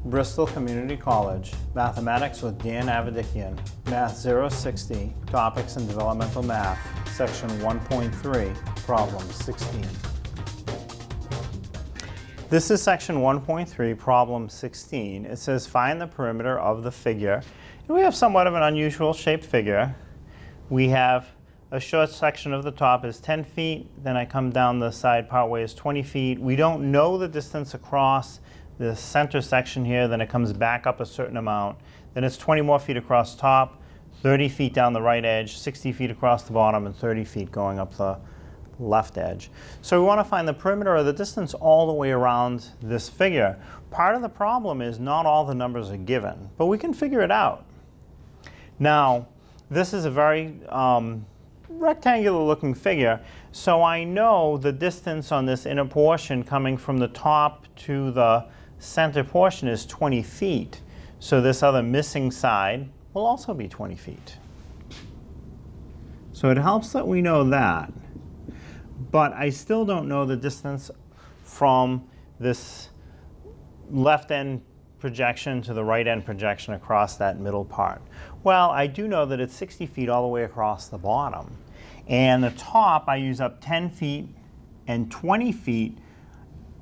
Bristol Community College, Mathematics with Dan Avedikian, Math 060, Topics in Developmental Math, Section 1.3, Problem 16. This is Section 1.3, Problem 16. It says find the perimeter of the figure. And we have somewhat of an unusual shaped figure. We have a short section of the top is 10 feet, then I come down the side partway is 20 feet. We don't know the distance across the center section here, then it comes back up a certain amount. Then it's 20 more feet across top, 30 feet down the right edge, 60 feet across the bottom, and 30 feet going up the left edge. So we want to find the perimeter or the distance all the way around this figure. Part of the problem is not all the numbers are given, but we can figure it out. Now, this is a very rectangular looking figure, so I know the distance on this inner portion coming from the top to the center portion is 20 feet. So this other missing side will also be 20 feet. So it helps that we know that. But I still don't know the distance from this left end projection to the right end projection across that middle part. Well, I do know that it's 60 feet all the way across the bottom. And the top, I use up 10 feet and 20 feet,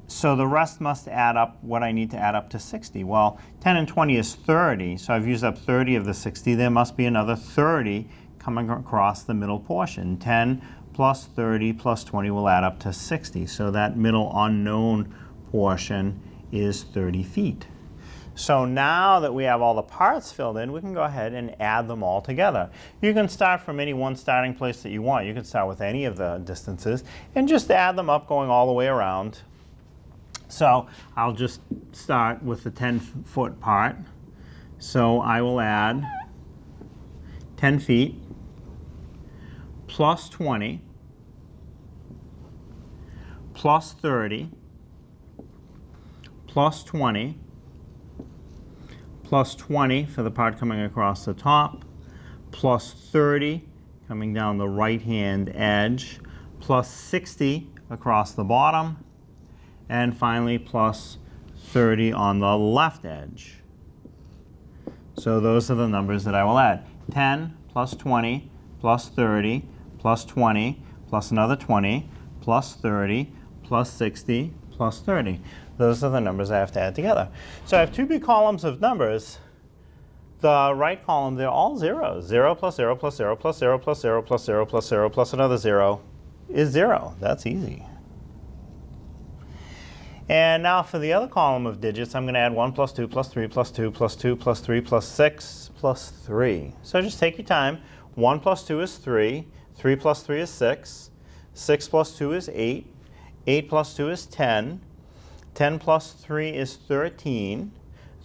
so the rest must add up what I need to add up to 60. Well, 10 and 20 is 30, so I've used up 30 of the 60. There must be another 30 coming across the middle portion. 10 plus 30 plus 20 will add up to 60. So that middle unknown portion is 30 feet. So now that we have all the parts filled in, we can go ahead and add them all together. You can start from any one starting place that you want. You can start with any of the distances and just add them up going all the way around. So I'll just start with the 10-foot part. So I will add 10 feet plus 20 plus 30 plus 20 plus 20 for the part coming across the top, plus 30 coming down the right-hand edge, plus 60 across the bottom, and finally plus 30 on the left edge. So those are the numbers that I will add. 10 plus 20 plus 30 plus 20 plus another 20 plus 30 plus 60 plus 30. Those are the numbers I have to add together. So I have two big columns of numbers. The right column, they're all zeros. 0 plus 0 plus 0 plus 0 plus 0 plus 0 plus 0 plus another 0 is 0. That's easy. And now for the other column of digits, I'm going to add 1 plus 2 plus 3 plus 2 plus 2 plus 3 plus 6 plus 3. So just take your time. 1 plus 2 is 3. 3 plus 3 is 6. 6 plus 2 is 8. 8 plus 2 is 10. 10 plus 3 is 13.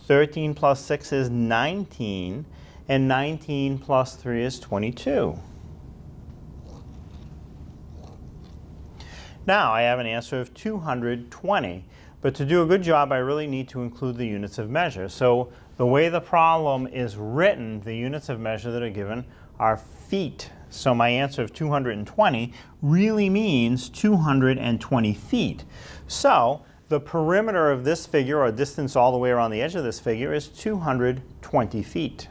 13 plus 6 is 19. And 19 plus 3 is 22. Now I have an answer of 220. But to do a good job, I really need to include the units of measure. So the way the problem is written, the units of measure that are given are feet. So my answer of 220 really means 220 feet. So the perimeter of this figure, or distance all the way around the edge of this figure, is 220 feet.